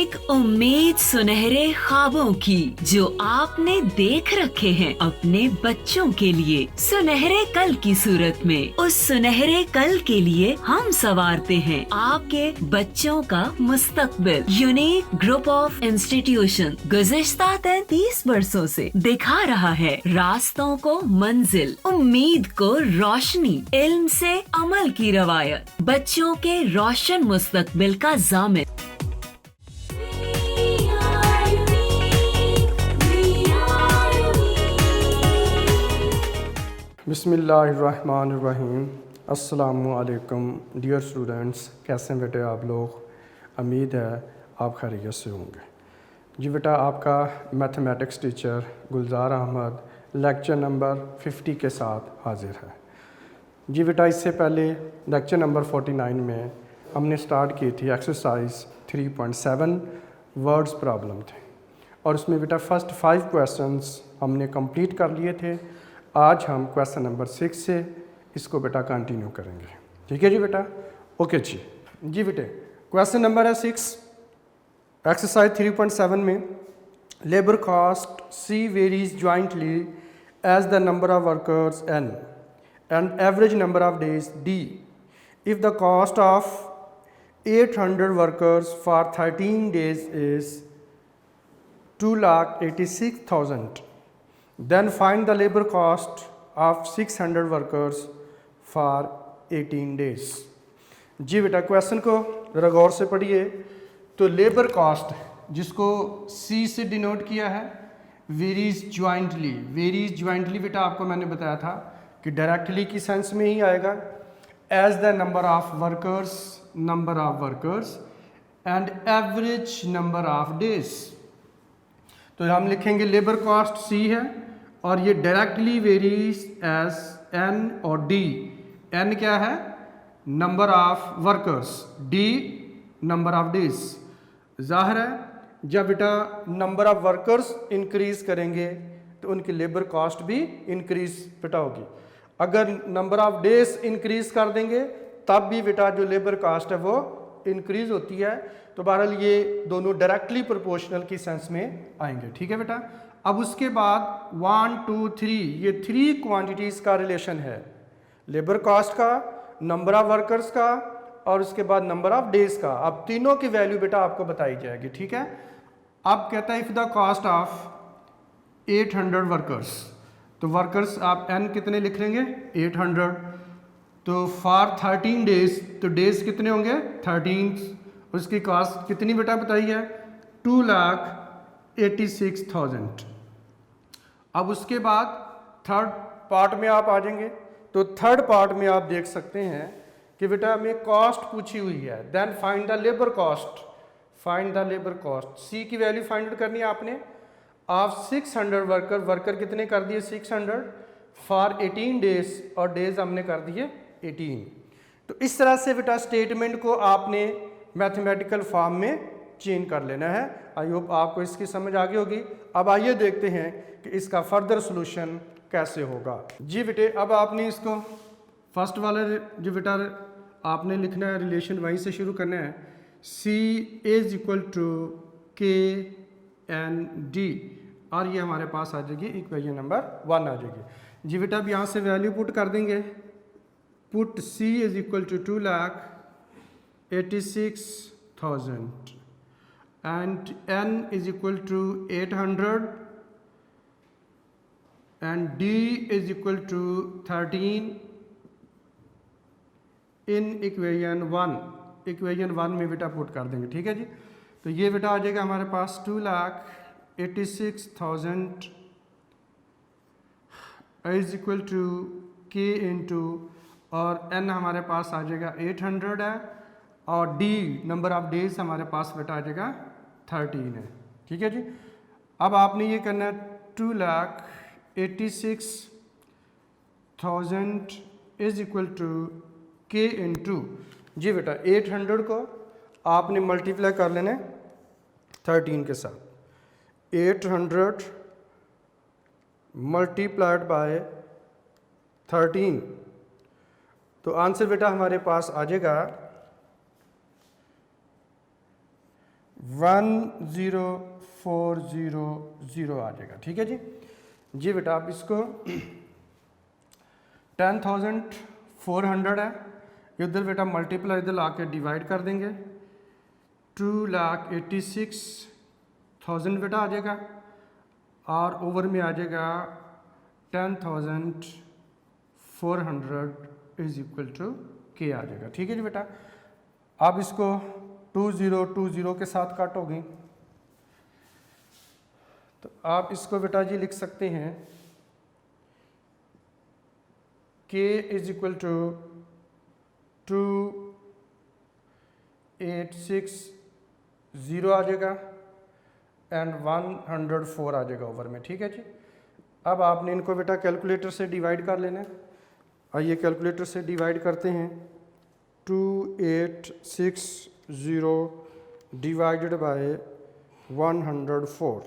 एक उम्मीद सुनहरे ख्वाबों की जो आपने देख रखे हैं अपने बच्चों के लिए, सुनहरे कल की सूरत में। उस सुनहरे कल के लिए हम संवारते हैं आपके बच्चों का मुस्तकबिल। यूनिक ग्रुप ऑफ इंस्टीट्यूशन गुज़िश्ता 33 वर्षों से दिखा रहा है रास्तों को मंजिल, उम्मीद को रोशनी, इल्म से अमल की रवायत, बच्चों के रोशन मुस्तकबिल का जामिन। बिस्मिल्लाहिर्रहमानिर्रहीम। अस्सलामुअलैकुम डियर स्टूडेंट्स, कैसे हैं बेटे आप लोग? उम्मीद है आप खैरियत से होंगे। जी बेटा, आपका मैथमेटिक्स टीचर गुलजार अहमद लेक्चर नंबर 50 के साथ हाजिर है। जी बेटा, इससे पहले लेक्चर नंबर 49 में हमने स्टार्ट की थी एक्सरसाइज 3.7 वर्ड्स प्रॉब्लम थे, और उसमें बेटा फर्स्ट 5 क्वेश्चंस हमने कंप्लीट कर लिए थे। आज हम क्वेश्चन नंबर 6 से इसको बेटा कंटिन्यू करेंगे। ठीक है जी बेटा? ओके जी बेटे, क्वेश्चन नंबर है 6 एक्सरसाइज 3.7 में। Labour cost C varies jointly as the number of workers N and average number of days D. If the cost of 800 workers for 13 days is 2,86,000, then find the labor cost of 600 workers for 18 days. जी बेटा, question को ज़रा गौर से पढ़िए। तो labour cost, जिसको C से denote किया है, वेरीज जॉइंटली। वेरीज जॉइंटली बेटा आपको मैंने बताया था कि डायरेक्टली की सेंस में ही आएगा। As the number of workers and average number of days. तो हम लिखेंगे लेबर कॉस्ट C है और ये डायरेक्टली वेरीज एज N और D। N क्या है? Number of workers, D number of days. जाहिर है जब बेटा नंबर ऑफ वर्कर्स इंक्रीज करेंगे तो उनकी लेबर कॉस्ट भी इंक्रीज बेटा होगी। अगर नंबर ऑफ डेज इंक्रीज कर देंगे तब भी बेटा जो लेबर कॉस्ट है वो इंक्रीज होती है। तो बहरहाल ये दोनों डायरेक्टली प्रोपोर्शनल की सेंस में आएंगे। ठीक है बेटा? अब उसके बाद 1 2 3 ये 3 क्वांटिटीज़ का रिलेशन है, लेबर कॉस्ट का, नंबर ऑफ वर्कर्स का और उसके बाद नंबर ऑफ डेज का। अब तीनों की वैल्यू बेटा आपको बताई जाएगी। ठीक है? अब कहता है if the cost of 800 workers, तो वर्कर्स आप n कितने लिख लेंगे? 800। तो फॉर 13 डेज, तो डेज कितने होंगे? 13। उसकी कॉस्ट कितनी बेटा बताई है? 2,86,000। अब उसके बाद थर्ड पार्ट में आप आ जाएंगे। तो थर्ड पार्ट में आप देख सकते हैं कि बेटा हमें कॉस्ट पूछी हुई है। Then find the labour cost. Find the labour cost, C की वैल्यू फाइंड आउट करनी है आपने। आप 600 वर्कर कितने कर दिए? 600 फॉर 18 डेज, और डेज हमने कर दिए 18। तो इस तरह से बेटा स्टेटमेंट को आपने मैथमेटिकल फॉर्म में चेंज कर लेना है। आई होप आपको इसकी समझ आ गई होगी। अब आइए देखते हैं कि इसका फर्दर सोल्यूशन कैसे होगा। जी बेटे, अब आपने इसको फर्स्ट वाला जो बेटा आपने लिखना है, रिलेशन वहीं से शुरू करना है। C is equal to KND, और ये हमारे पास आ जाएगी इक्वेशन नंबर 1 आ जाएगी। जी बेटा, अब यहाँ से वैल्यू पुट कर देंगे। Put C is equal to 2,86,000 and N is equal to 800 and D is equal to 13 in equation 1। Equation 1 में बेटा पुट कर देंगे। ठीक है जी? तो ये बेटा आ जाएगा हमारे पास 2,86,000 is equal to K into, और N हमारे पास आ जाएगा 800 है, और D नंबर ऑफ डेज हमारे पास बेटा आ जाएगा 13 है। ठीक है जी? अब आपने ये करना है 2,86,000 is equal to K into, g बेटा 800 को आपने मल्टीप्लाई कर लेना है 13 के साथ। 800 मल्टीप्लाइड बाय 13, तो आंसर बेटा हमारे पास आ जाएगा 10400 आ जाएगा। ठीक है जी। जी बेटा आप इसको 10,400 है, इधर बेटा मल्टीप्लाई इधर ला के डिवाइड कर देंगे, 2,86,000 बेटा आ जाएगा, और ओवर में आ जाएगा 10,400 इज इक्वल टू के आ जाएगा। ठीक है जी बेटा। अब इसको 2020 के साथ काटोगे तो आप इसको बेटा जी लिख सकते हैं k इज इक्वल टू 2860 आ जाएगा एंड 104 आ जाएगा ओवर में। ठीक है जी। अब आपने इनको बेटा कैलकुलेटर से डिवाइड कर लेना है। आइए कैलकुलेटर से डिवाइड करते हैं। 2860 डिवाइडेड बाय 104।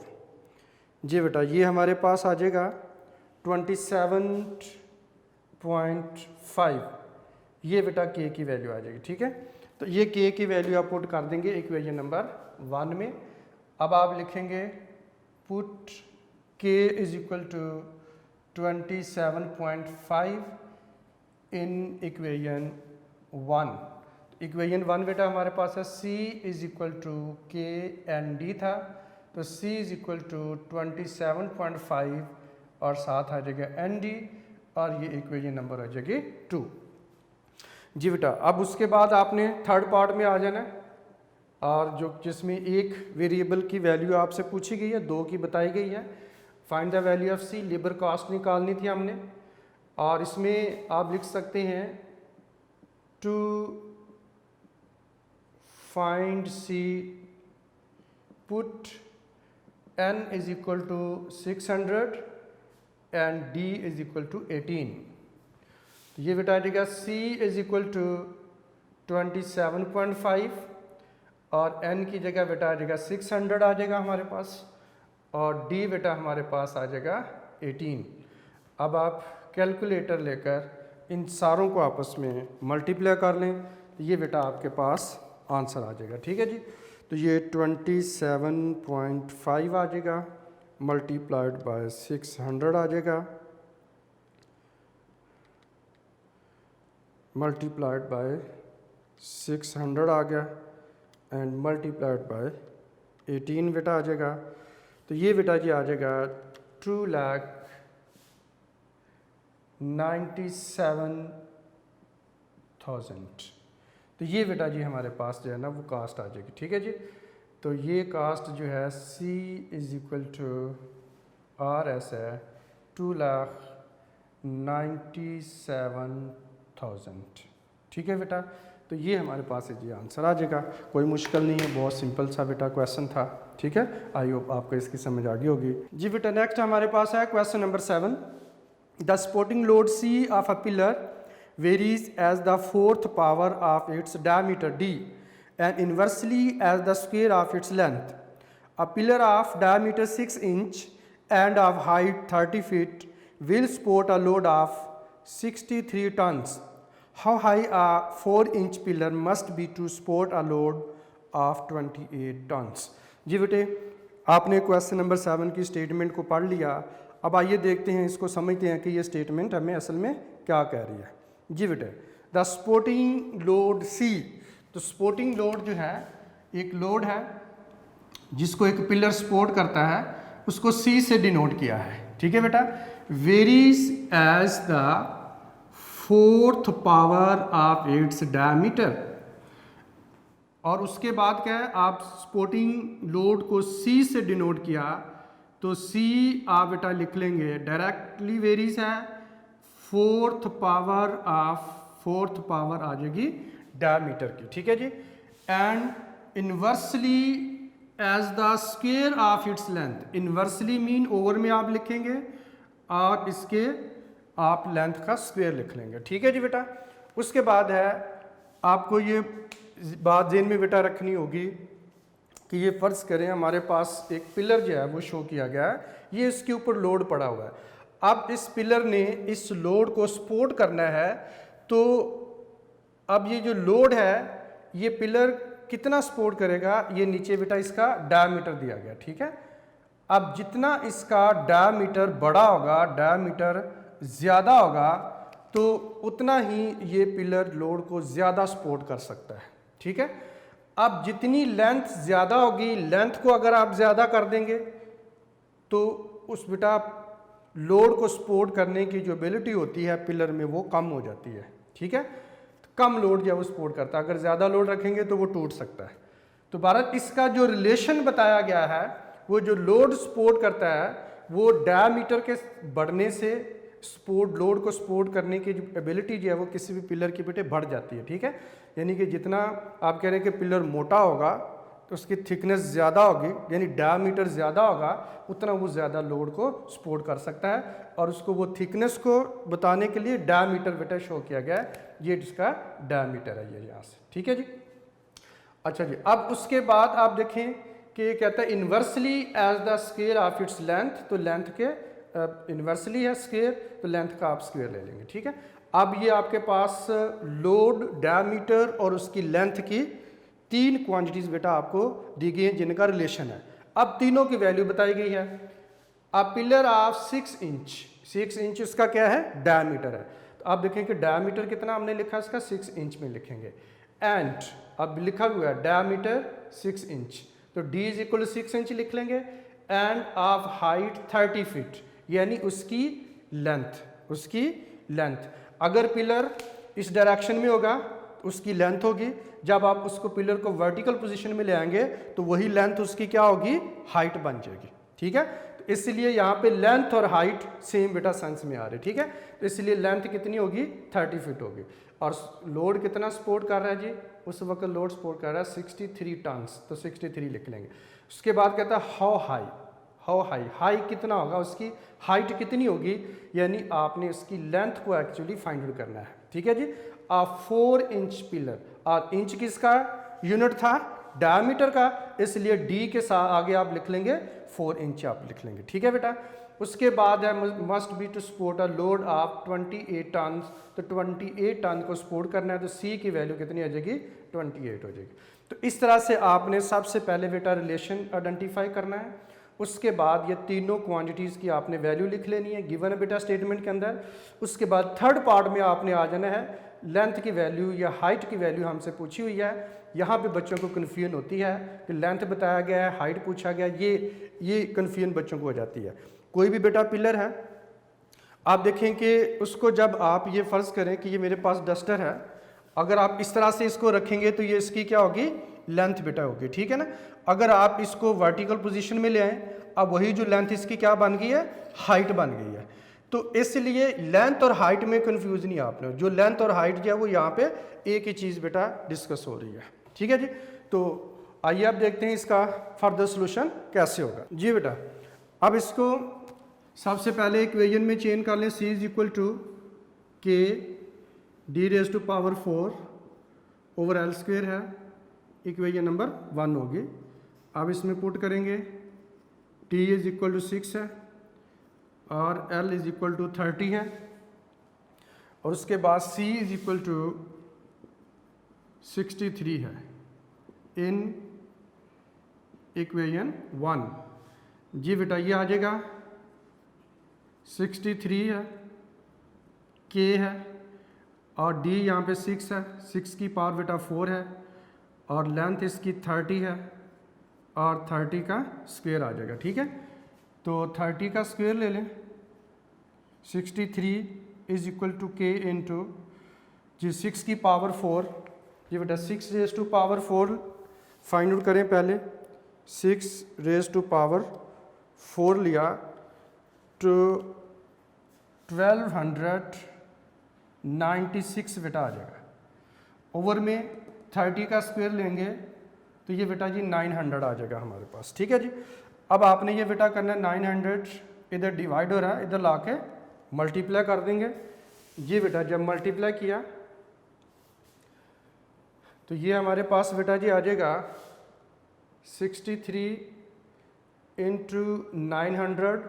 जी बेटा ये हमारे पास आ जाएगा 27.5। ये बेटा के की वैल्यू आ जाएगी। ठीक है। तो ये के की वैल्यू आप पुट कर देंगे इक्वेशन नंबर 1 में। अब आप लिखेंगे put K is equal to 27.5 in equation 1। Equation 1 बेटा हमारे पास है c is equal to K N D था, तो c इज इक्वल टू 27.5 और साथ आ जाएगा एन डी, और ये इक्वेशन नंबर हो जाएगी 2। जी बेटा अब उसके बाद आपने थर्ड पार्ट में आ जाना है, और जो जिसमें एक वेरिएबल की वैल्यू आपसे पूछी गई है, 2 की बताई गई है। Find the value of C, labour cost निकालनी थी हमने, और इसमें आप लिख सकते हैं to find C put n is equal to 600 and d is equal to 18। तो ये बेटा आ जाएगा c इज इक्वल टू 27.5 और n की जगह बेटा आ जाएगा 600 आ जाएगा हमारे पास, और d बेटा हमारे पास आ जाएगा 18। अब आप कैलकुलेटर लेकर इन सारों को आपस में मल्टीप्लाई कर लें, तो ये बेटा आपके पास आंसर आ जाएगा। ठीक है जी। तो ये 27.5 आ जाएगा मल्टीप्लाइड बाय 600 आ जाएगा, मल्टीप्लाइड बाय 600 आ गया एंड मल्टीप्लाइड बाय 18 बेटा आ जाएगा। तो ये बेटा जी आ जाएगा 2,97,000। तो ये बेटा जी हमारे पास जो है ना वो कास्ट आ जाएगी। ठीक है जी। तो ये कास्ट जो है C is equal to R S है 2,97,000। ठीक है बेटा। तो ये हमारे पास है जी आंसर आ जाएगा। कोई मुश्किल नहीं है, बहुत सिंपल सा बेटा क्वेश्चन था। ठीक है। आई होप आपको इसकी समझ आ गई होगी। जी बेटा नेक्स्ट हमारे पास है question number 7। The supporting load C of a pillar varies as the fourth power of its diameter d and inversely as the square of its length. A pillar of diameter 6 inch and of height 30 feet will support a load of 63 tons. How high a 4-inch pillar must be to support a load of 28 tons? जी बेटे आपने question number 7 की statement को पढ़ लिया। अब आइए देखते हैं, इसको समझते हैं कि ये स्टेटमेंट हमें असल में क्या कह रही है। जी बेटे द सपोर्टिंग लोड C, तो सपोर्टिंग लोड जो है एक लोड है जिसको एक पिलर सपोर्ट करता है, उसको C से डिनोट किया है। ठीक है बेटा। Varies as the fourth power of its diameter, और उसके बाद क्या है, आप सपोर्टिंग लोड को C से डिनोट किया तो C आप बेटा लिख लेंगे डायरेक्टली वेरीज है फोर्थ पावर आ जाएगी डायमीटर की। ठीक है जी। And inversely as the square of its length, inversely mean over में आप लिखेंगे और इसके आप लेंथ का स्क्वायर लिख लेंगे। ठीक है जी बेटा। उसके बाद है आपको ये बात ज़हन में बेटा रखनी होगी कि ये फ़र्ज़ करें हमारे पास एक पिलर जो है वो शो किया गया है, ये इसके ऊपर लोड पड़ा हुआ है। अब इस पिलर ने इस लोड को सपोर्ट करना है, तो अब ये जो लोड है ये पिलर कितना सपोर्ट करेगा, ये नीचे बेटा इसका डायमीटर दिया गया, ठीक है। अब जितना इसका डायमीटर बड़ा होगा, डायमीटर ज़्यादा होगा, तो उतना ही ये पिलर लोड को ज़्यादा सपोर्ट कर सकता है, ठीक है। अब जितनी लेंथ ज़्यादा होगी, लेंथ को अगर आप ज़्यादा कर देंगे तो उस बेटा लोड को सपोर्ट करने की जो एबिलिटी होती है पिलर में वो कम हो जाती है, ठीक है। तो कम लोड जो है वो सपोर्ट करता है, अगर ज़्यादा लोड रखेंगे तो वो टूट सकता है। तो भारत इसका जो रिलेशन बताया गया है, वो जो लोड सपोर्ट करता है वो डायमीटर के बढ़ने से सपोर्ट, लोड को सपोर्ट करने की जो एबिलिटी जो है वो किसी भी पिलर की बेटे बढ़ जाती है, ठीक है। यानी कि जितना आप कह रहे हैं कि पिलर मोटा होगा तो उसकी थिकनेस ज़्यादा होगी, यानी डायमीटर ज़्यादा होगा, उतना वो ज़्यादा लोड को सपोर्ट कर सकता है। और उसको वो थिकनेस को बताने के लिए डायमीटर बेटा शो किया गया है, ये जिसका डायमीटर है ये यहाँ से, ठीक है जी। अच्छा जी, अब उसके बाद आप देखें कि कहता है inversely as the square of its length, तो लेंथ के इन्वर्सली है स्क्वायर, तो लेंथ का आप स्क्वायर ले लेंगे, ठीक है। अब ये आपके पास लोड, डायमीटर और उसकी लेंथ की तीन क्वांटिटीज बेटा आपको दी गई हैं जिनका रिलेशन है। अब तीनों की वैल्यू बताई गई है। अब पिलर ऑफ 6 इंच, 6 इंच इसका क्या है, डायमीटर है। तो आप देखें कि डायमीटर कितना हमने लिखा, इसका 6 इंच में लिखेंगे। एंड अब लिखा हुआ है डायमीटर 6 इंच, तो d is equal to 6 inch लिख लेंगे। एंड ऑफ हाइट 30 फीट, यानी उसकी लेंथ, उसकी लेंथ। अगर पिलर इस डायरेक्शन में होगा तो उसकी लेंथ होगी, जब आप उसको पिलर को वर्टिकल पोजीशन में ले आएंगे तो वही लेंथ उसकी क्या होगी, हाइट बन जाएगी, ठीक है। तो इसलिए यहाँ पे लेंथ और हाइट सेम बेटा सेंस में आ रहे, ठीक है। तो इसलिए लेंथ कितनी होगी, 30 फीट होगी। और लोड कितना सपोर्ट कर रहा है जी, उस वक्त लोड सपोर्ट कर रहा है 63 टन्स, तो 63 लिख लेंगे। उसके बाद कहता है how high, how high, high कितना होगा, उसकी हाइट कितनी होगी, यानी आपने उसकी लेंथ को एक्चुअली फाइंड आउट करना है, ठीक है जी। 4 इंच पिलर, और इंच किसका यूनिट था, डायमीटर का, इसलिए d के साथ आगे आप लिख लेंगे 4 इंच आप लिख लेंगे, ठीक है बेटा। उसके बाद है must be to support a load of 28 ton, तो 28 टन को सपोर्ट करना है, तो c की वैल्यू कितनी आ जाएगी, 28 हो जाएगी। तो इस तरह से आपने सबसे पहले बेटा रिलेशन आइडेंटिफाई करना है। उसके बाद ये तीनों क्वांटिटीज़ की आपने वैल्यू लिख लेनी है गिवन है बेटा स्टेटमेंट के अंदर। उसके बाद थर्ड पार्ट में आपने आ जाना है, लेंथ की वैल्यू या हाइट की वैल्यू हमसे पूछी हुई है। यहाँ पे बच्चों को कन्फ्यूजन होती है कि लेंथ बताया गया है, हाइट पूछा गया, ये कन्फ्यूजन बच्चों को हो जाती है। कोई भी बेटा पिलर है, आप देखें कि उसको जब आप ये फ़र्ज़ करें कि ये मेरे पास डस्टर है, अगर आप इस तरह से इसको रखेंगे तो ये इसकी क्या होगी, लेंथ बेटा होगी, ठीक है ना। अगर आप इसको वर्टिकल पोजीशन में ले आएँ, अब वही जो लेंथ इसकी क्या बन गई है, हाइट बन गई है। तो इसलिए लेंथ और हाइट में कंफ्यूज नहीं आपने, जो लेंथ और हाइट जो है वो यहाँ पे एक ही चीज़ बेटा डिस्कस हो रही है, ठीक है जी। तो आइए आप देखते हैं इसका फर्दर सोल्यूशन कैसे होगा जी बेटा। अब इसको सबसे पहले इक्वेशन में चेंज कर लें, c is equal to K D raise to power 4 over L square है, इक्वेशन नंबर 1 होगी। अब इसमें पुट करेंगे t इज इक्वल टू 6 है और l इज इक्वल टू 30 है, और उसके बाद c इज इक्वल टू 63 है इन इक्वेशन 1 जी बेटा। ये आ जाएगा 63 है, k है और d यहाँ पे 6 है, 6 की पावर बेटा 4 है, और लेंथ इसकी 30 है और 30 का स्क्वायर आ जाएगा, ठीक है। तो 30 का स्क्वायर ले लें, 63 is equal to K into g 6 की पावर 4, ये बेटा 6 raise to power 4 find out करें पहले। 6 रेज टू पावर 4 लिया तो 1296 बेटा आ जाएगा। ओवर में 30 का स्क्वायर लेंगे तो ये बेटा जी 900 आ जाएगा हमारे पास, ठीक है जी। अब आपने ये बेटा करना है 900 इधर डिवाइड हो रहा है, इधर ला के मल्टीप्लाई कर देंगे। ये बेटा जब मल्टीप्लाई किया तो ये हमारे पास बेटा जी आ जाएगा 63 इंटू 900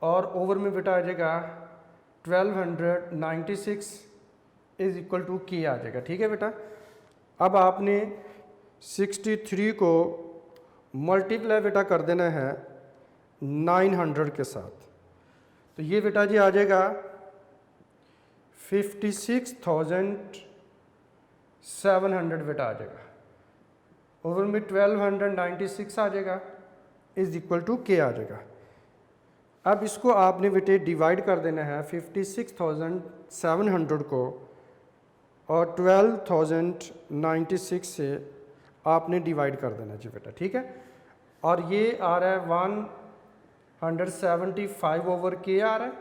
और ओवर में बेटा आ जाएगा 1296 इज इक्वल टू के आ जाएगा, ठीक है बेटा। अब आपने 63 को मल्टीप्लाई बेटा कर देना है 900 के साथ, तो ये बेटा जी आ जाएगा 56,700 बेटा आ जाएगा। ओवर में 1296 आ जाएगा इज इक्वल टू के आ जाएगा। अब इसको आपने बेटे डिवाइड कर देना है 56,700 को और 12,096 से आपने डिवाइड कर देना जी बेटा, ठीक है। और ये आ रहा है 175 ओवर के आ रहा है।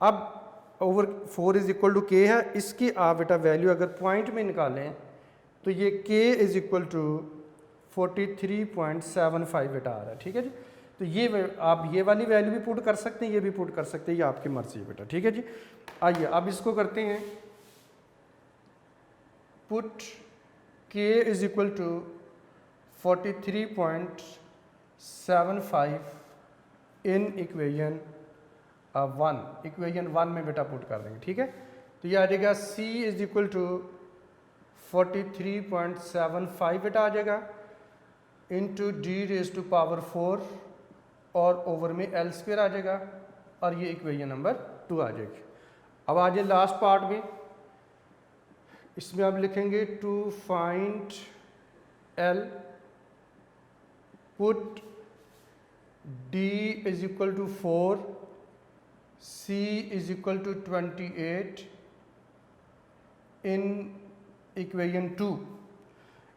अब ओवर 4 इज इक्वल टू के है, इसकी आप बेटा वैल्यू अगर पॉइंट में निकालें तो ये के इज इक्वल टू 43.75 बेटा आ रहा है, ठीक है जी। तो ये आप ये वाली वैल्यू भी पुट कर सकते हैं, ये भी पुट कर सकते हैं, ये आपकी मर्जी है बेटा, ठीक है जी। आइए अब इसको करते हैं, put K is equal to 43.75 in equation 1, equation 1 में बेटा पुट कर देंगे, ठीक है। तो ये आ जाएगा सी इज इक्वल टू 43.75 बेटा आ जाएगा into D raise to power 4 और ओवर में एल स्क्वायर आ जाएगा और ये इक्वेशन नंबर 2 आ जाएगी। अब आ जाए लास्ट पार्ट में, इसमें आप लिखेंगे to find L, put D is equal to 4, C is equal to 28 in equation 2।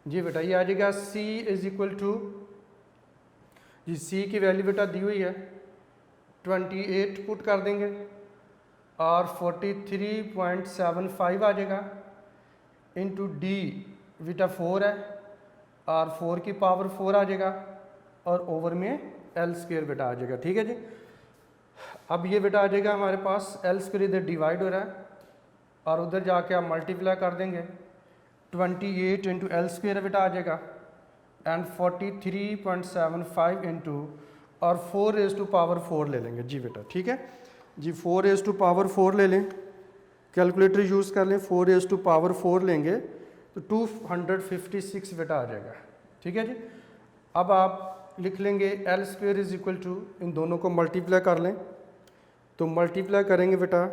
जी बेटा ये आ जाएगा सी इज इक्वल टू, जी सी की वैल्यू बेटा दी हुई है 28 पुट कर देंगे और 43.75 आ जाएगा इंटू डी बेटा 4 है और 4 की पावर 4 आ जाएगा और ओवर में एल स्क्वायर बेटा आ जाएगा, ठीक है जी। अब ये बेटा आ जाएगा हमारे पास एल स्क्वायर इधर डिवाइड हो रहा है और उधर जाके आप मल्टीप्लाई कर देंगे 28 इंटू एल स्क्वायर बेटा आ जाएगा एंड 43.75 इंटू और 4 रेज टू पावर 4 ले लेंगे जी बेटा, ठीक है जी। 4 रेज टू पावर 4 ले लें, कैलकुलेटर यूज़ कर लें, 4 रेज टू पावर 4 लेंगे तो 256 बेटा आ जाएगा, ठीक है जी। अब आप लिख लेंगे L square is equal to, इन दोनों को मल्टीप्लाई कर लें तो मल्टीप्लाई करेंगे बेटा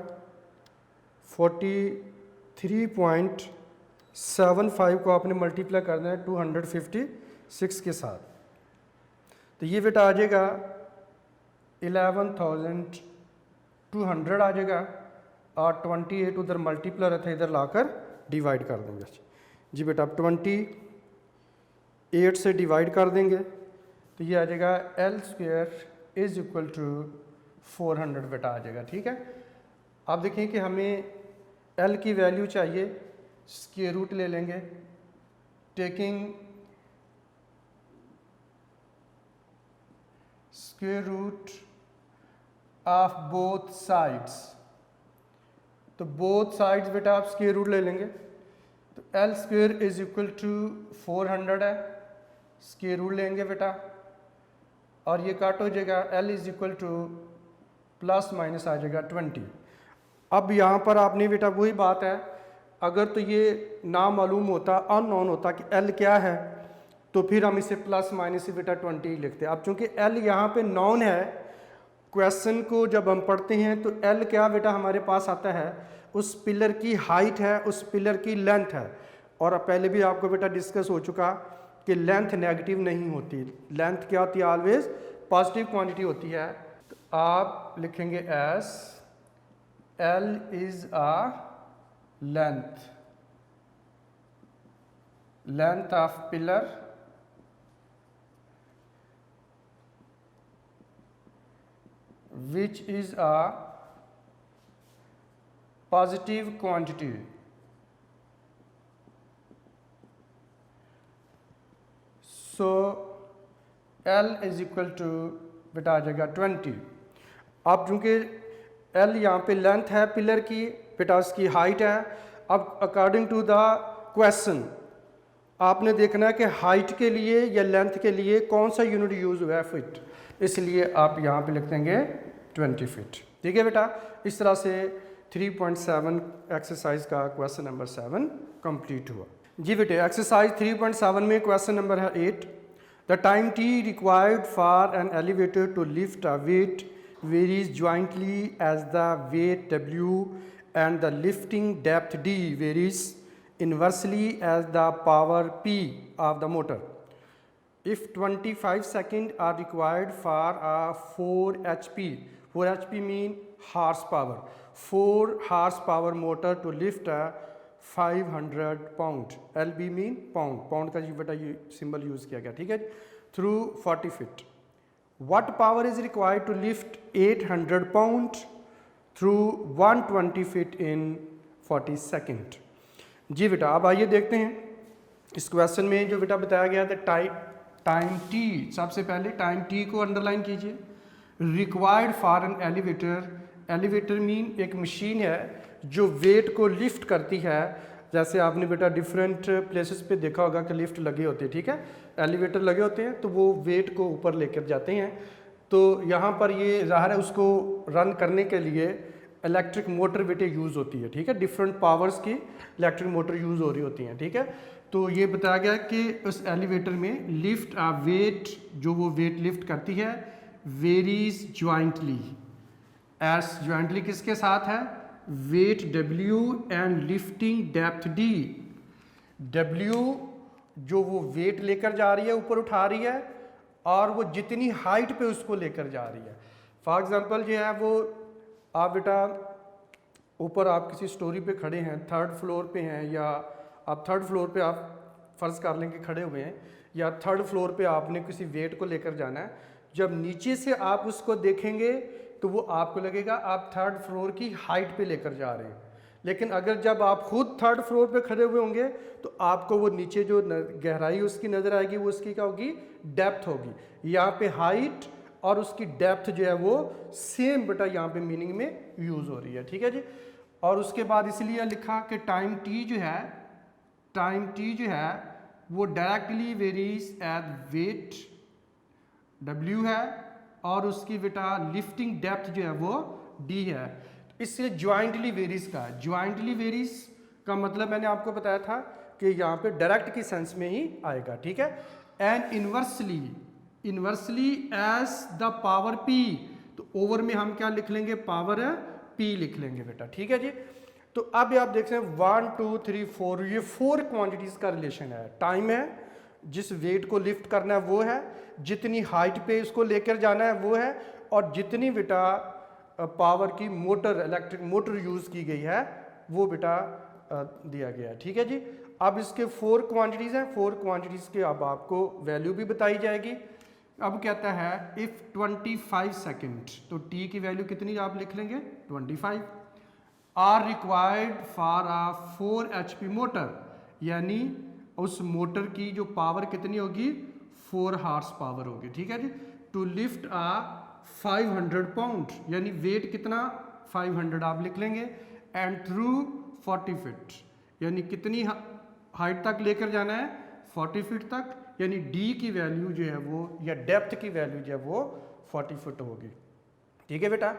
43.75 को आपने मल्टीप्लाई करना है 256 के साथ, तो ये बेटा आ जाएगा 11,200 आ जाएगा और 28 उधर मल्टीप्लाई रहता है, इधर लाकर डिवाइड कर देंगे जी बेटा। अब 28 से डिवाइड कर देंगे तो ये आ जाएगा L square is equal to 400 बेटा आ जाएगा, ठीक है। आप देखें कि हमें एल की वैल्यू चाहिए, स्क्वायर रूट ले लेंगे, taking square root of both sides, तो बोथ साइड्स बेटा आप स्क्वायर रूट ले लेंगे तो L square is equal to 400 है, स्क्वायर रूट लेंगे बेटा और ये काट हो जाएगा, L is equal to plus minus आ जाएगा 20। अब यहाँ पर आपने बेटा वही बात है, अगर तो ये ना मालूम होता, अननोन होता कि एल क्या है, तो फिर हम इसे प्लस माइनस बेटा 20 ही लिखते हैं। अब चूंकि एल यहाँ पे नॉन है, क्वेश्चन को जब हम पढ़ते हैं तो एल क्या बेटा हमारे पास आता है, उस पिलर की हाइट है, उस पिलर की लेंथ है। और पहले भी आपको बेटा डिस्कस हो चुका कि लेंथ नेगेटिव नहीं होती, लेंथ क्या होती है, ऑलवेज पॉजिटिव क्वांटिटी होती है। तो आप लिखेंगे S L is a length of pillar which is a positive quantity, so L is equal to बेटा आ जाएगा 20। अब चूंकि L यहाँ पे लेंथ है पिलर की बेटा, उसकी हाइट है। अब अकॉर्डिंग टू द क्वेश्चन आपने देखना है कि हाइट के लिए या लेंथ के लिए कौन सा यूनिट यूज हुआ है, फिट, इसलिए आप यहाँ पे लिख देंगे 20 फीट, ठीक है बेटा। इस तरह से 3.7 एक्सरसाइज का क्वेश्चन नंबर 7 कंप्लीट हुआ। जी बेटे एक्सरसाइज 3.7 में क्वेश्चन नंबर है 8। The time T required for an elevator to lift a weight varies jointly as the weight W and the lifting depth D varies inversely as the power P of the motor. If 25 seconds are required for a 4 HP, 4 HP mean horsepower, 4 horsepower motor to lift a 500 pound, LB mean pound, pound का बेटा ये symbol use किया गया, ठीक है, through 40 feet. What power is required to lift 800 pound through 120 feet in 40 second. जी बेटा अब आइए देखते हैं इस क्वेश्चन में जो बेटा बताया गया था टाइम टी, सबसे पहले टाइम टी को अंडरलाइन कीजिए। Required for an elevator, elevator mean एक मशीन है जो वेट को लिफ्ट करती है। जैसे आपने बेटा डिफरेंट प्लेसेस पे देखा होगा कि लिफ्ट लगे होते हैं, ठीक है, एलिवेटर लगे होते हैं तो वो वेट को ऊपर लेकर जाते हैं। तो यहाँ पर ये ज़ाहिर है उसको रन करने के लिए इलेक्ट्रिक मोटर बेटे यूज़ होती है, ठीक है, डिफरेंट पावर्स की इलेक्ट्रिक मोटर यूज़ हो रही होती हैं, ठीक है। तो ये बताया गया कि उस एलिवेटर में लिफ्ट आ वेट, जो वो वेट लिफ्ट करती है, वेरीज ज्वाइंटली, एस ज्वाइंटली किसके साथ है, weight W and lifting depth D। W जो वो वेट लेकर जा रही है, ऊपर उठा रही है, और वो जितनी हाइट पे उसको लेकर जा रही है। फॉर एग्जांपल जो है वो आप बेटा ऊपर आप किसी स्टोरी पे खड़े हैं, 3rd फ्लोर पे हैं, या आप 3rd फ्लोर पे आप फ़र्ज़ कर लें कि खड़े हुए हैं, या 3rd फ्लोर पे आपने किसी वेट को लेकर जाना है। जब नीचे से आप उसको देखेंगे तो वो आपको लगेगा आप 3rd फ्लोर की हाइट पे लेकर जा रहे हैं। लेकिन अगर जब आप खुद 3rd फ्लोर पे खड़े हुए होंगे तो आपको वो नीचे जो गहराई उसकी नज़र आएगी, वो उसकी क्या होगी, डेप्थ होगी। यहाँ पे हाइट और उसकी डेप्थ जो है वो सेम बेटा यहाँ पे मीनिंग में यूज़ हो रही है, ठीक है जी। और उसके बाद इसलिए लिखा कि टाइम टी जो है, टाइम टी जो है वो directly varies as weight W है, और उसकी बेटा लिफ्टिंग डेप्थ जो है वो D है। इससे ज्वाइंटली वेरीज का, ज्वाइंटली वेरीज का मतलब मैंने आपको बताया था कि यहाँ पे डायरेक्ट की सेंस में ही आएगा, ठीक है। And inversely, inversely as the power P, तो ओवर में हम क्या लिख लेंगे, पावर P लिख लेंगे बेटा, ठीक है जी। तो अब आप देख सकते हैं 1 2 3 4, ये 4 क्वांटिटीज का रिलेशन है। टाइम है, जिस वेट को लिफ्ट करना है वो है, जितनी हाइट पे इसको लेकर जाना है वो है, और जितनी बेटा पावर की मोटर, इलेक्ट्रिक मोटर यूज़ की गई है वो बेटा दिया गया है, ठीक है जी। अब इसके 4 क्वांटिटीज़ हैं, 4 क्वांटिटीज़ के अब आपको वैल्यू भी बताई जाएगी। अब कहता है इफ़ 25 सेकेंड, तो T की वैल्यू कितनी आप लिख लेंगे, 25 are required for a 4 HP motor, यानी उस मोटर की जो पावर कितनी होगी, 4 हॉर्स पावर होगी, ठीक है जी। टू लिफ्ट आ 500 पाउंड, यानी वेट कितना 500 आप लिख लेंगे, एंड थ्रू 40 फीट, यानी कितनी हाइट तक लेकर जाना है, 40 फीट तक, यानी D की वैल्यू जो है वो, या डेप्थ की वैल्यू जो है वो 40 फुट होगी, ठीक है बेटा।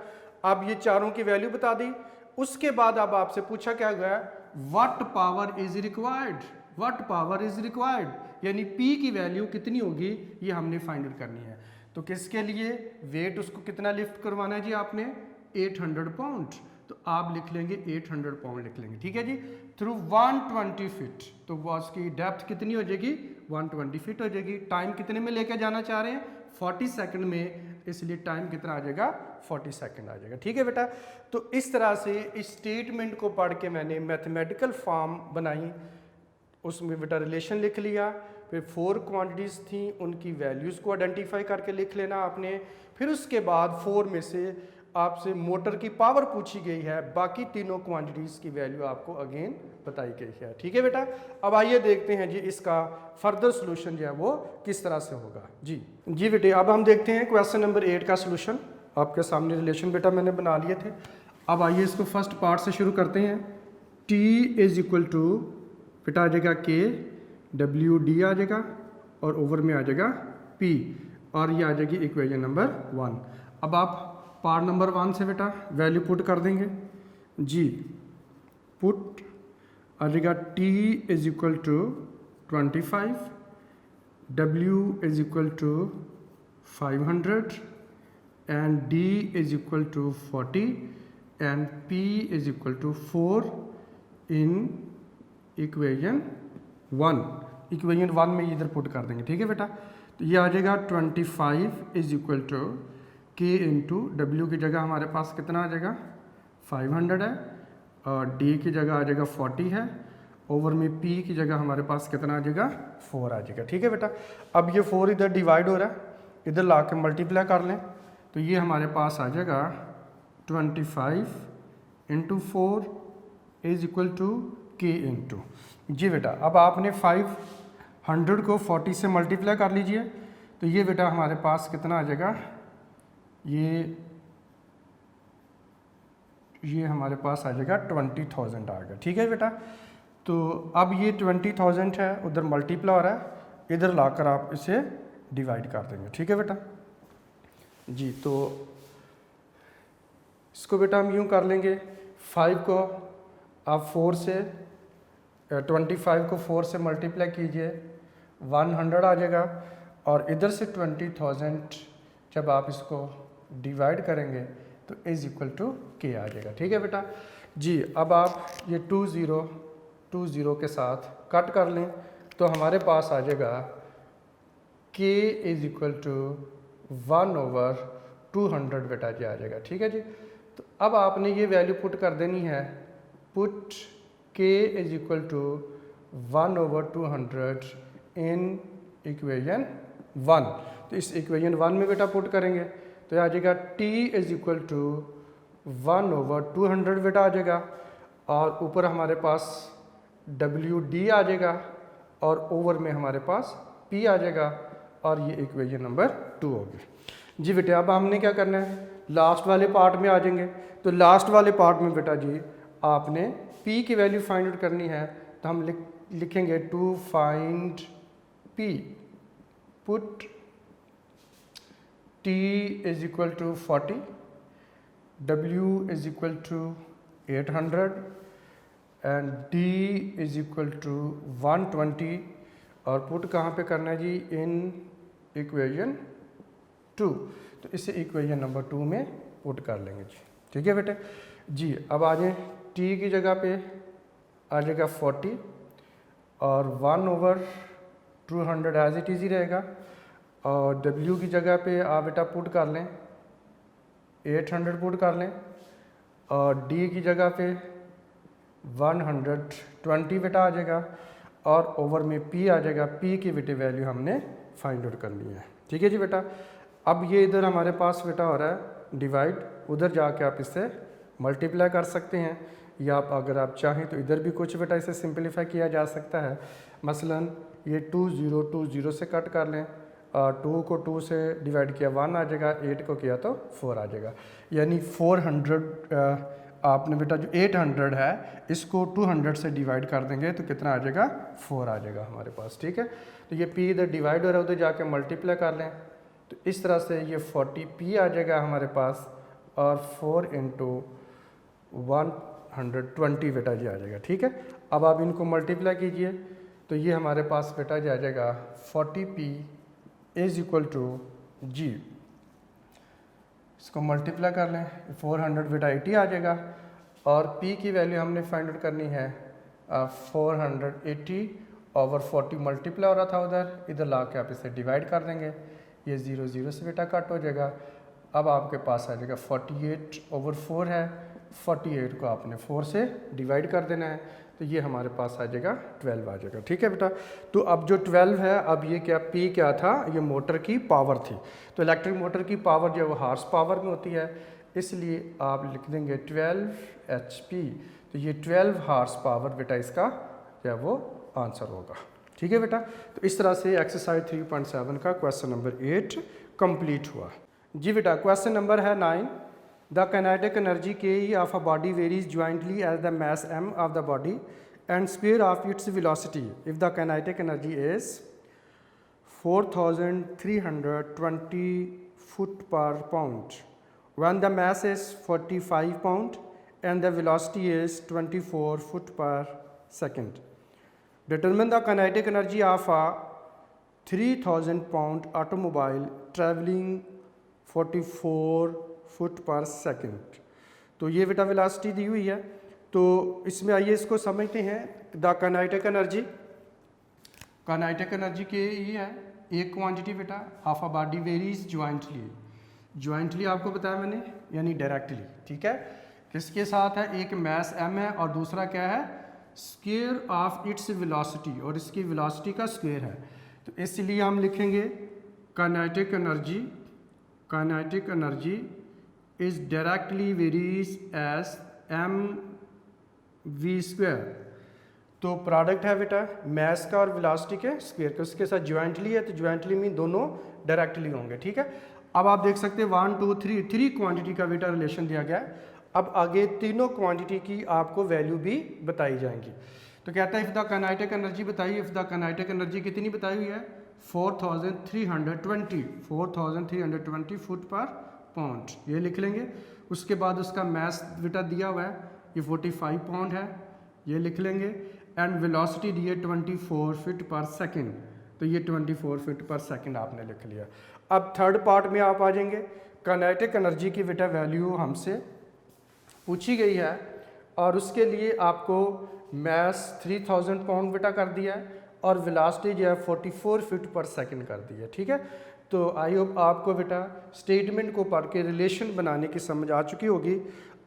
अब ये चारों की वैल्यू बता दी। उसके बाद अब आपसे पूछा क्या गया, what power is required, what power is required, यानी P की वैल्यू कितनी होगी ये हमने फाइंड आउट करनी है। तो किसके लिए, वेट उसको कितना लिफ्ट करवाना है जी आपने, 800 पाउंड, तो आप लिख लेंगे 800 पाउंड लिख लेंगे, ठीक है जी। थ्रू 120 फीट, तो वो उसकी डेप्थ कितनी हो जाएगी, 120 फीट हो जाएगी। टाइम कितने में लेकर जाना चाह रहे हैं, 40 सेकंड में, इसलिए टाइम कितना आ जाएगा, 40 सेकंड आ जाएगा, ठीक है बेटा। तो इस तरह से इस स्टेटमेंट को पढ़ के मैंने मैथमेटिकल फॉर्म बनाई, उसमें बेटा रिलेशन लिख लिया, फिर 4 क्वांटिटीज़ थी उनकी वैल्यूज़ को आइडेंटिफाई करके लिख लेना आपने। फिर उसके बाद 4 में से आपसे मोटर की पावर पूछी गई है, बाकी तीनों क्वांटिटीज़ की वैल्यू आपको अगेन बताई गई है, ठीक है बेटा। अब आइए देखते हैं जी इसका फर्दर सोल्यूशन जो है वो किस तरह से होगा। जी बेटे अब हम देखते हैं क्वेश्चन नंबर 8 का सोल्यूशन। आपके सामने रिलेशन बेटा मैंने बना लिए थे। अब आइए इसको फर्स्ट पार्ट से शुरू करते हैं। T इज इक्वल टू बेटा आ जाएगा K, WD आ जाएगा, और ओवर में आ जाएगा P, और ये आ जाएगी इक्वेशन नंबर 1। अब आप पार्ट नंबर 1 से बेटा वैल्यू पुट कर देंगे जी, पुट आ जाएगा T is equal to 25, W is equal to 500 and D is equal to 40 and P is equal to 4 in equation 1। Equation 1 में इधर पुट कर देंगे, ठीक है बेटा। तो ये आ जाएगा 25 is equal to K into W की जगह हमारे पास कितना आ जाएगा 500 है, और D की जगह आ जाएगा 40 है, ओवर में P की जगह हमारे पास कितना आ जाएगा 4 आ जाएगा, ठीक है बेटा। अब ये 4 इधर डिवाइड हो रहा है, इधर ला के मल्टीप्लाई कर लें तो ये हमारे पास आ जाएगा 25 into 4 is equal to K into g बेटा। अब आपने 500 को 40 से मल्टीप्लाई कर लीजिए तो ये बेटा हमारे पास कितना आ जाएगा, ये हमारे पास आ जाएगा 20,000 आ गया, ठीक है बेटा। तो अब ये 20,000 है, उधर मल्टीप्लाई हो रहा है, इधर लाकर आप इसे डिवाइड कर देंगे, ठीक है बेटा जी। तो इसको बेटा हम यूँ कर लेंगे, 5 को आप 4 से 25 को 4 से मल्टीप्लाई कीजिए 100 आ जाएगा, और इधर से 20,000 जब आप इसको डिवाइड करेंगे तो इज इक्वल टू K आ जाएगा, ठीक है बेटा जी। अब आप ये 20 के साथ कट कर लें तो हमारे पास आ जाएगा K इज इक्वल टू 1/200 बेटा जी आ जाएगा, ठीक है जी। तो अब आपने ये वैल्यू पुट कर देनी है, put K is equal to 1/200 in equation 1। तो इस इक्वेशन 1 में बेटा पुट करेंगे तो आ जाएगा T इज इक्वल टू 1/200 बेटा आ जाएगा, और ऊपर हमारे पास WD आ जाएगा, और ओवर में हमारे पास P आ जाएगा, और ये इक्वेशन नंबर 2 होगी जी बेटा। अब हमने क्या करना है, लास्ट वाले पार्ट में आ जाएंगे। तो लास्ट वाले पार्ट में बेटा जी आपने P की वैल्यू फाइंड आउट करनी है, तो हम लिखेंगे to find P, put T is equal to 40, W is equal to 800 and D is equal to 120, और पुट कहाँ पे करना है जी, इन इक्वेशन 2। तो इसे इक्वेशन नंबर 2 में पुट कर लेंगे जी, ठीक है बेटे जी। अब आ जाए T की जगह पे आ जाएगा 40, और 1/200 एज इट इज़ ही रहेगा, और W की जगह पे आप बेटा पुट कर लें 800 पुट कर लें, और D की जगह पे 120 बेटा आ जाएगा, और ओवर में P आ जाएगा। P की बेटे वैल्यू हमने फाइंड आउट करनी है, ठीक है जी बेटा। अब ये इधर हमारे पास बेटा हो रहा है डिवाइड, उधर जाके आप इससे मल्टीप्लाई कर सकते हैं, या आप अगर आप चाहें तो इधर भी कुछ बेटा इसे सिंपलीफाई किया जा सकता है। मसलन ये 20 से कट कर लें, 2 को 2 से डिवाइड किया 1 आ जाएगा, 8 को किया तो 4 आ जाएगा, यानी 400 आपने बेटा जो 800 है इसको 200 से डिवाइड कर देंगे तो कितना आ जाएगा 4 आ जाएगा हमारे पास, ठीक है। तो ये P इधर डिवाइड हो रहा है, उधर जाके मल्टीप्लाई कर लें तो इस तरह से ये 40P आ जाएगा हमारे पास, और 4 इंटू 120 बेटा जी आ जाएगा, ठीक है। अब आप इनको मल्टीप्लाई कीजिए तो ये हमारे पास बेटा जी आ जाएगा 40P इज इक्वल टू जी, इसको मल्टीप्लाई कर लें 400 बेटा 80 आ जाएगा, और P की वैल्यू हमने फाइंड आउट करनी है 480 ओवर 40 मल्टीप्लाई हो रहा था उधर, इधर ला के आप इसे डिवाइड कर देंगे, ये 0 से बेटा कट हो जाएगा। अब आपके पास आ जाएगा 48 ओवर 4 है, 48 को आपने 4 से डिवाइड कर देना है तो ये हमारे पास आ जाएगा 12 आ जाएगा, ठीक है बेटा। तो अब जो 12 है, अब ये क्या P क्या था, ये मोटर की पावर थी। तो इलेक्ट्रिक मोटर की पावर जो है वो हार्स पावर में होती है, इसलिए आप लिख देंगे 12 HP। तो ये 12 हार्स पावर बेटा इसका जो है वो आंसर होगा, ठीक है बेटा। तो इस तरह से एक्सरसाइज 3.7 का क्वेश्चन नंबर 8 कंप्लीट हुआ जी बेटा। क्वेश्चन नंबर है 9, the kinetic energy Ke of a body varies jointly as the mass m of the body and square of its velocity if the kinetic energy is 4320 foot per pound when the mass is 45 pound and the velocity is 24 foot per second. Determine the kinetic energy of a 3000 pound automobile travelling 44 foot per second. तो ये बेटा velocity दी हुई है, तो इसमें आइए इसको समझते हैं। The kinetic energy, kinetic energy के ये है एक क्वांटिटी बेटा of a body varies jointly आपको बताया मैंने, यानी डायरेक्टली, ठीक है। किसके साथ है? एक मैस m है और दूसरा क्या है? स्क्वायर ऑफ इट्स वेलोसिटी, और इसकी वेलोसिटी का स्क्वायर है। तो इसलिए हम लिखेंगे kinetic energy is directly varies as mv²। तो प्रोडक्ट है बेटा मैस का और वेलोसिटी के स्क्वायर का, उसके साथ ज्वाइंटली है, तो ज्वाइंटली मीन दोनों डायरेक्टली होंगे, ठीक है। अब आप देख सकते हैं 1 2 3 क्वांटिटी का बेटा रिलेशन दिया गया है। अब आगे तीनों क्वांटिटी की आपको वैल्यू भी बताई जाएंगी। तो कहता है इफ़ द काइनेटिक एनर्जी बताइए, इफ़ द काइनेटिक एनर्जी कितनी बताई हुई है? 4320 फुट पर पाउंड, ये लिख लेंगे। उसके बाद उसका मैस बेटा दिया हुआ है, ये 45 पाउंड है, ये लिख लेंगे। एंड वेलोसिटी दी है 24 फीट पर सेकेंड, तो ये 24 फीट पर सेकेंड आपने लिख लिया। अब थर्ड पार्ट में आप आ जाएंगे। काइनेटिक एनर्जी की बेटा वैल्यू हमसे पूछी गई है और उसके लिए आपको मैस 3000 पाउंड बेटा कर दिया है और वेलोसिटी जो है 44 फीट पर सेकंड कर दी है, ठीक है। तो आई होप आपको बेटा स्टेटमेंट को पढ़ के रिलेशन बनाने की समझ आ चुकी होगी।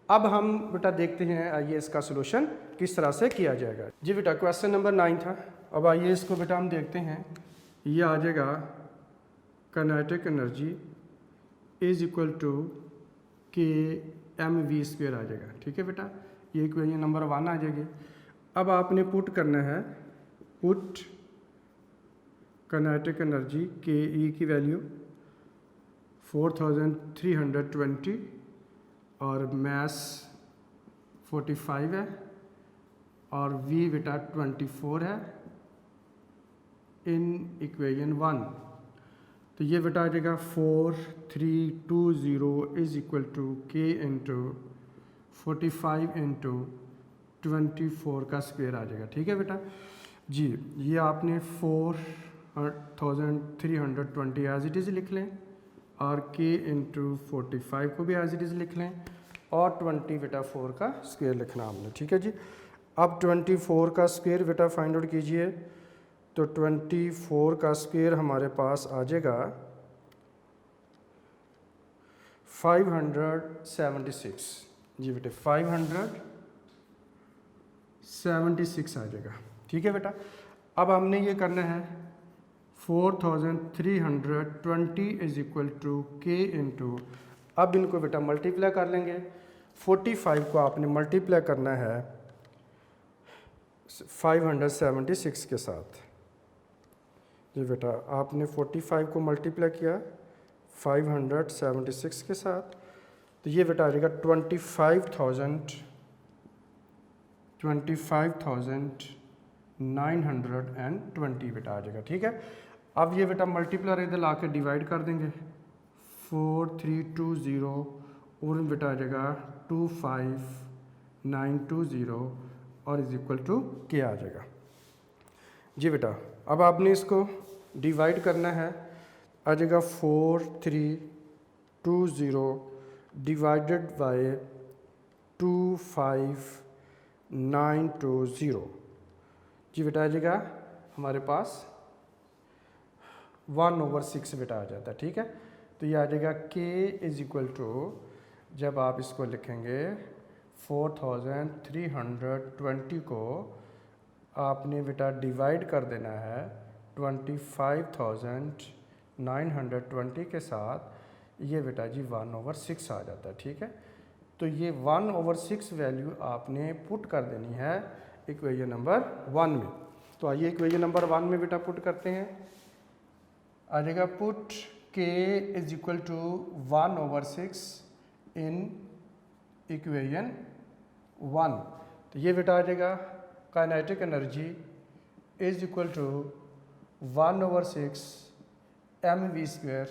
अब हम बेटा देखते हैं, आइए इसका सोल्यूशन किस तरह से किया जाएगा। जी बेटा क्वेश्चन नंबर 9 था। अब आइए इसको बेटा हम देखते हैं। ये आ जाएगा kinetic energy is equal to kmv² आ जाएगा, ठीक है बेटा। ये इक्वेशन नंबर 1 आ जाएगी। अब आपने पुट करना है, पुट काइनेटिक एनर्जी के ई की वैल्यू 4320 और मैस 45 है और वी बेटा 24 है इन इक्वेशन 1। तो ये बेटा आ जाएगा 4320 is equal to K into 45 into 24 का स्क्वायर आ जाएगा, ठीक है बेटा जी। ये आपने 4320 एज इट इज़ लिख लें और के इंटू 45 को भी एज इट इज़ लिख लें और 20 बेटा 4 का स्क्वायर लिखना हमने, ठीक है जी। अब 24 का स्क्वायर बेटा फाइंड आउट कीजिए। तो 24 का स्क्वायर हमारे पास आ जाएगा 576 जी बेटे, 576 आ जाएगा, ठीक है बेटा। अब हमने ये करना है 4320 is equal to K into, अब इनको बेटा मल्टीप्लाई कर लेंगे। 45 को आपने मल्टीप्लाई करना है 576 के साथ जी बेटा। आपने 45 को मल्टीप्लाई किया 576 के साथ, तो ये बेटा आ जाएगा 25,920 बेटा आ जाएगा, ठीक है। अब ये बेटा मल्टीप्लाई इधर ला के डिवाइड कर देंगे 4320 और बेटा आ जाएगा 25920 और इज इक्वल टू के आ जाएगा जी बेटा। अब आपने इसको डिवाइड करना है, आ जाएगा 4320 डिवाइडेड बाय 25920 जी बेटा आ जाएगा हमारे पास 1/6 बेटा आ जाता है, ठीक है। तो ये आ जाएगा k इज इक्वल टू, जब आप इसको लिखेंगे 4320 को आपने बेटा डिवाइड कर देना है 25,920 के साथ, ये बेटा जी 1/6 आ जाता है, ठीक है। तो ये 1/6 वैल्यू आपने पुट कर देनी है इक्वेशन नंबर 1 में। तो आइए इक्वेशन नंबर 1 में बेटा पुट करते हैं। आ जाएगा put k is equal to 1/6 in equation 1। तो ये बेटा आ जाएगा kinetic energy is equal to 1/6 mv²,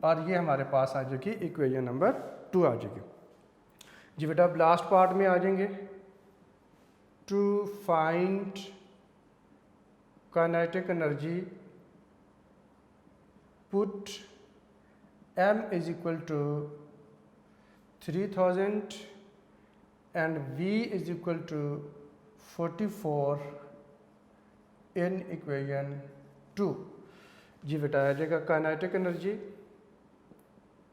और ये हमारे पास आ जाएगी इक्वेशन नंबर 2 आ जाएगी जी बेटा। अब लास्ट पार्ट में आ जाएंगे। to find kinetic energy, put m is equal to 3000 and v is equal to 44 in equation 2। जी बेटा आ जाएगा kinetic energy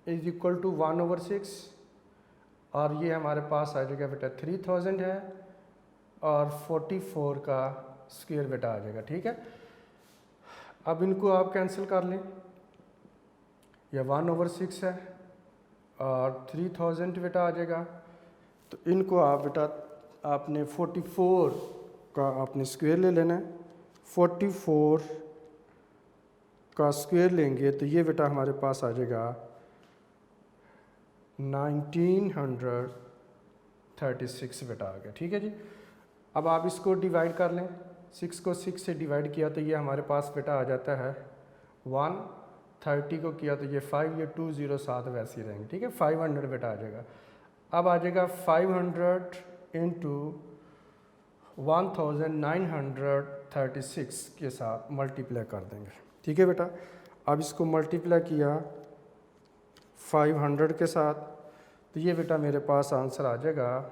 is equal to 1/6 और ये हमारे पास आ जाएगा बेटा 3000 है और 44 का स्क्वायर बेटा आ जाएगा। ठीक है, अब इनको आप कैंसिल कर लें, यह 1/6 है और 3000 बेटा आ जाएगा, तो इनको आप बेटा आपने 44 का आपने स्क्वायर ले लेना है। 44 का स्क्वायर लेंगे तो ये बेटा हमारे पास आ जाएगा 1936 बेटा आ गया। ठीक है जी, अब आप इसको डिवाइड कर लें, 6 को 6 से डिवाइड किया तो ये हमारे पास बेटा आ जाता है 1, 30 को किया तो ये 5, ये 2 0 7 वैसे ही रहेंगे। ठीक है, 500 बेटा आ जाएगा। अब आ जाएगा 500 इंटू 1936 के साथ मल्टीप्लाई कर देंगे। ठीक है बेटा, अब इसको मल्टीप्लाई किया 500 के साथ तो ये बेटा मेरे पास आंसर आ जाएगा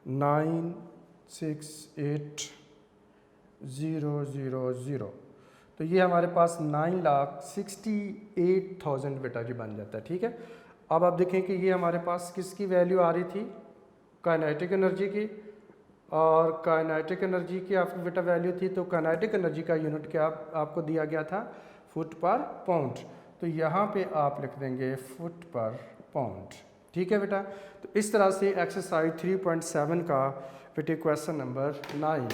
968000। तो ये हमारे पास 9,68,000 बेटा जी बन जाता है। ठीक है, अब आप देखें कि ये हमारे पास किसकी वैल्यू आ रही थी, काइनेटिक एनर्जी की, और काइनेटिक एनर्जी की आपकी बेटा वैल्यू थी, तो काइनेटिक एनर्जी का यूनिट क्या आपको दिया गया था, फुट पर पाउंड, तो यहाँ पे आप लिख देंगे फुट पर पाउंड। ठीक है बेटा, तो इस तरह से एक्सरसाइज 3.7 का बेटे क्वेश्चन नंबर 9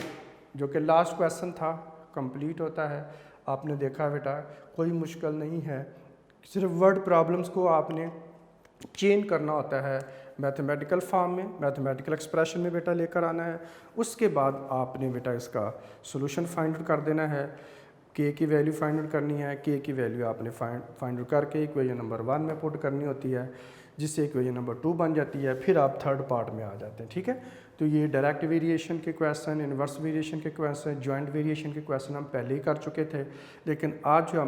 जो कि लास्ट क्वेश्चन था कंप्लीट होता है। आपने देखा बेटा कोई मुश्किल नहीं है, सिर्फ वर्ड प्रॉब्लम्स को आपने चेंज करना होता है मैथमेटिकल फॉर्म में, मैथमेटिकल एक्सप्रेशन में बेटा लेकर आना है। उसके बाद आपने बेटा इसका सॉल्यूशन फाइंड आउट कर देना है, के की वैल्यू फाइंड आउट करनी है, के की वैल्यू आपने फाइंड आउट करके इक्वेशन नंबर 1 में पुट करनी होती है, जिससे इक्वेशन नंबर 2 बन जाती है, फिर आप थर्ड पार्ट में आ जाते हैं। ठीक है, तो ये डायरेक्ट वेरिएशन के क्वेश्चन, इन्वर्स वेरिएशन के क्वेश्चन, जॉइंट वेरिएशन के क्वेश्चन हम पहले ही कर चुके थे, लेकिन आज जो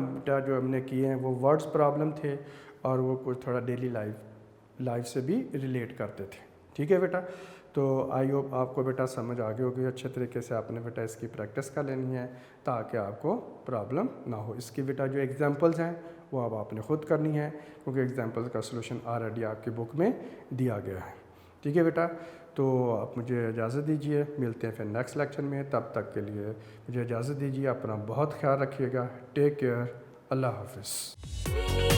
हमने किए हैं वो वर्ड्स प्रॉब्लम थे और वो कुछ थोड़ा डेली लाइफ से भी रिलेट करते थे। ठीक है बेटा, तो आई होप आपको बेटा समझ आ गई होगी, अच्छे तरीके से आपने बेटा इसकी प्रैक्टिस कर लेनी है ताकि आपको प्रॉब्लम ना हो। इसकी बेटा जो एग्जांपल्स हैं वो अब आपने ख़ुद करनी है, क्योंकि एग्जांपल्स का सलूशन ऑलरेडी आपकी बुक में दिया गया है। ठीक है बेटा, तो आप मुझे इजाज़त दीजिए, मिलते हैं फिर नेक्स्ट लेक्चर में। तब तक के लिए मुझे इजाज़त दीजिए, अपना बहुत ख्याल रखिएगा, टेक केयर, अल्लाह हाफिज़।